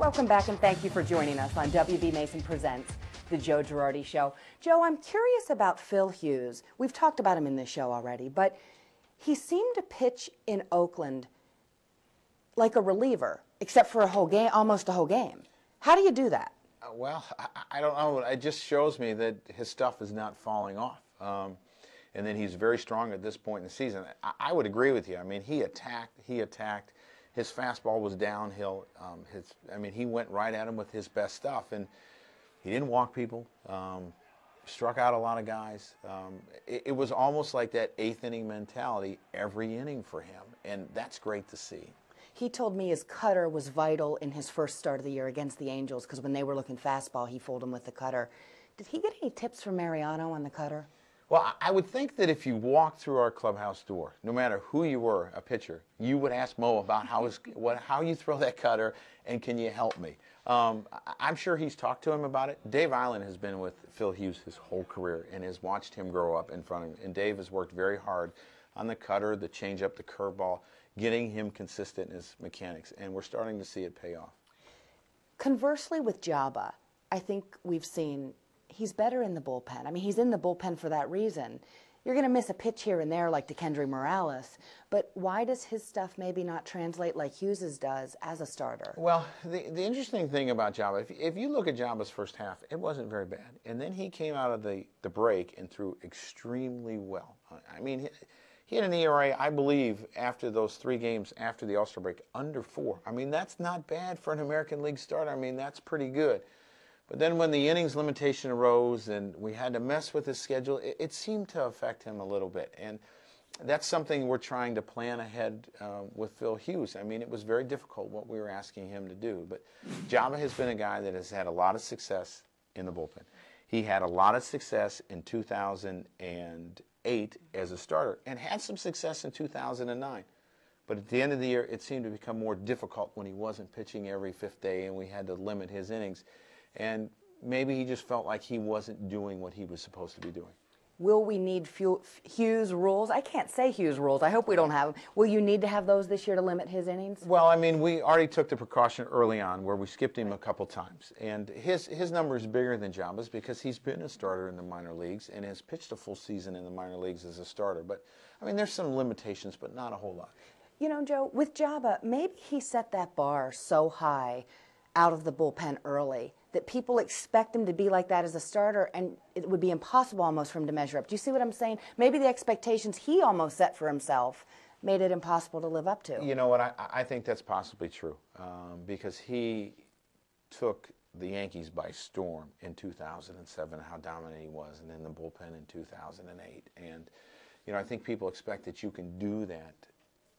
Welcome back, and thank you for joining us on WB Mason Presents the Joe Girardi Show. Joe, I'm curious about Phil Hughes. We've talked about him in this show already, but he seemed to pitch in Oakland like a reliever, except for a whole game, almost a whole game. How do you do that? Well, I don't know. It just shows me that his stuff is not falling off. And then he's very strong at this point in the season. I would agree with you. I mean, he attacked. His fastball was downhill. He went right at him with his best stuff. And he didn't walk people, struck out a lot of guys. It was almost like that eighth inning mentality every inning for him. And that's great to see. He told me his cutter was vital in his first start of the year against the Angels because when they were looking fastball, he fooled them with the cutter. Did he get any tips from Mariano on the cutter? Well, I would think that if you walked through our clubhouse door, no matter who you were, a pitcher, you would ask Mo about how you throw that cutter and can you help me? I'm sure he's talked to him about it. Dave Island has been with Phil Hughes his whole career and has watched him grow up in front of him. And Dave has worked very hard on the cutter, the changeup, the curveball, getting him consistent in his mechanics. And we're starting to see it pay off. Conversely with Joba, I think we've seen he's better in the bullpen. I mean, he's in the bullpen for that reason. You're going to miss a pitch here and there like to Kendry Morales, but why does his stuff maybe not translate like Hughes's does as a starter? Well, the interesting thing about Joba, if you look at Joba's first half, it wasn't very bad. And then he came out of the break and threw extremely well. I mean, he had an ERA, I believe, after those 3 games after the All-Star break, under 4. I mean, that's not bad for an American League starter. I mean, that's pretty good. But then when the innings limitation arose and we had to mess with his schedule, it seemed to affect him a little bit. And that's something we're trying to plan ahead with Phil Hughes. I mean, it was very difficult what we were asking him to do. But Joba has been a guy that has had a lot of success in the bullpen. He had a lot of success in 2008 as a starter and had some success in 2009. But at the end of the year, it seemed to become more difficult when he wasn't pitching every 5th day and we had to limit his innings. And maybe he just felt like he wasn't doing what he was supposed to be doing. Will we need Hughes rules? I can't say Hughes rules. I hope we don't have them. Will you need to have those this year to limit his innings? Well, I mean, we already took the precaution early on where we skipped him a couple times. And his number is bigger than Joba's because he's been a starter in the minor leagues and has pitched a full season in the minor leagues as a starter. But, I mean, there's some limitations, but not a whole lot. You know, Joe, with Joba, maybe he set that bar so high out of the bullpen early that people expect him to be like that as a starter, and it would be impossible almost for him to measure up. Do you see what I'm saying? Maybe the expectations he almost set for himself made it impossible to live up to. You know what? I think that's possibly true because he took the Yankees by storm in 2007, how dominant he was, and then the bullpen in 2008. And, you know, I think people expect that you can do that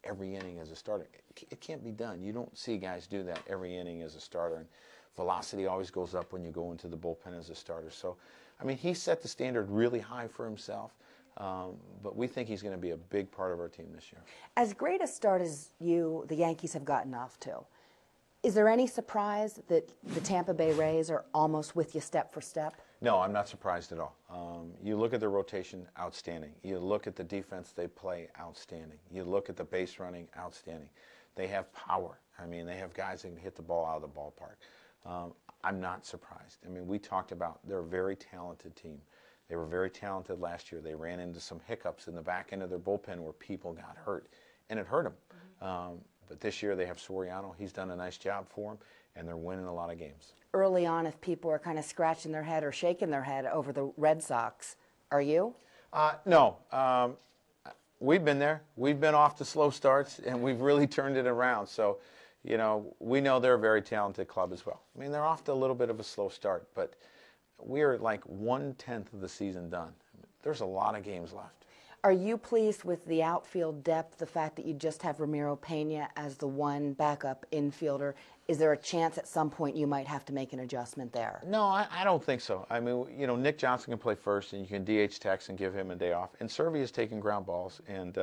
every inning as a starter. It can't be done. You don't see guys do that every inning as a starter. And velocity always goes up when you go into the bullpen as a starter. So, I mean, he set the standard really high for himself, but we think he's going to be a big part of our team this year. As great a start as the Yankees have gotten off to, is there any surprise that the Tampa Bay Rays are almost with you step for step? No, I'm not surprised at all. You look at the rotation, outstanding. You look at the defense they play, outstanding. You look at the base running, outstanding. They have power. I mean, they have guys that can hit the ball out of the ballpark. I'm not surprised. I mean, we talked about they're a very talented team. They were very talented last year. They ran into some hiccups in the back end of their bullpen where people got hurt, and it hurt them. But this year they have Soriano. He's done a nice job for them, and they're winning a lot of games. Early on, if people are kind of scratching their head or shaking their head over the Red Sox, are you? No. We've been there. We've been off to slow starts, and we've really turned it around. So, you know, we know they're a very talented club as well. I mean, they're off to a little bit of a slow start, but we're like 1/10 of the season done. There's a lot of games left. Are you pleased with the outfield depth, the fact that you just have Ramiro Pena as the one backup infielder? Is there a chance at some point you might have to make an adjustment there? No, I don't think so. I mean, you know, Nick Johnson can play first, and you can DH Tex and give him a day off. And Servy is taking ground balls, and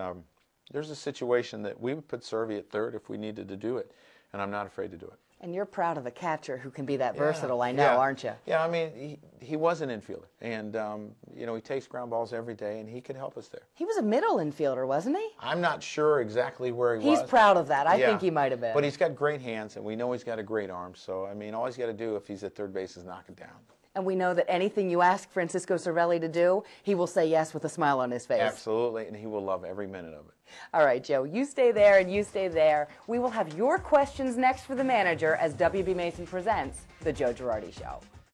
there's a situation that we would put Servy at third if we needed to do it, and I'm not afraid to do it. And you're proud of the catcher who can be that versatile, I know, aren't you? Yeah, I mean, he was an infielder, and you know, he takes ground balls every day, and he could help us there. He was a middle infielder, wasn't he? I'm not sure exactly where he was. He's proud of that. I think he might have been. But he's got great hands, and we know he's got a great arm. So, I mean, all he's got to do if he's at third base is knock it down. And we know that anything you ask Francisco Cervelli to do, he will say yes with a smile on his face. Absolutely, and he will love every minute of it. All right, Joe, you stay there and you stay there. We will have your questions next for the manager as WB Mason presents The Joe Girardi Show.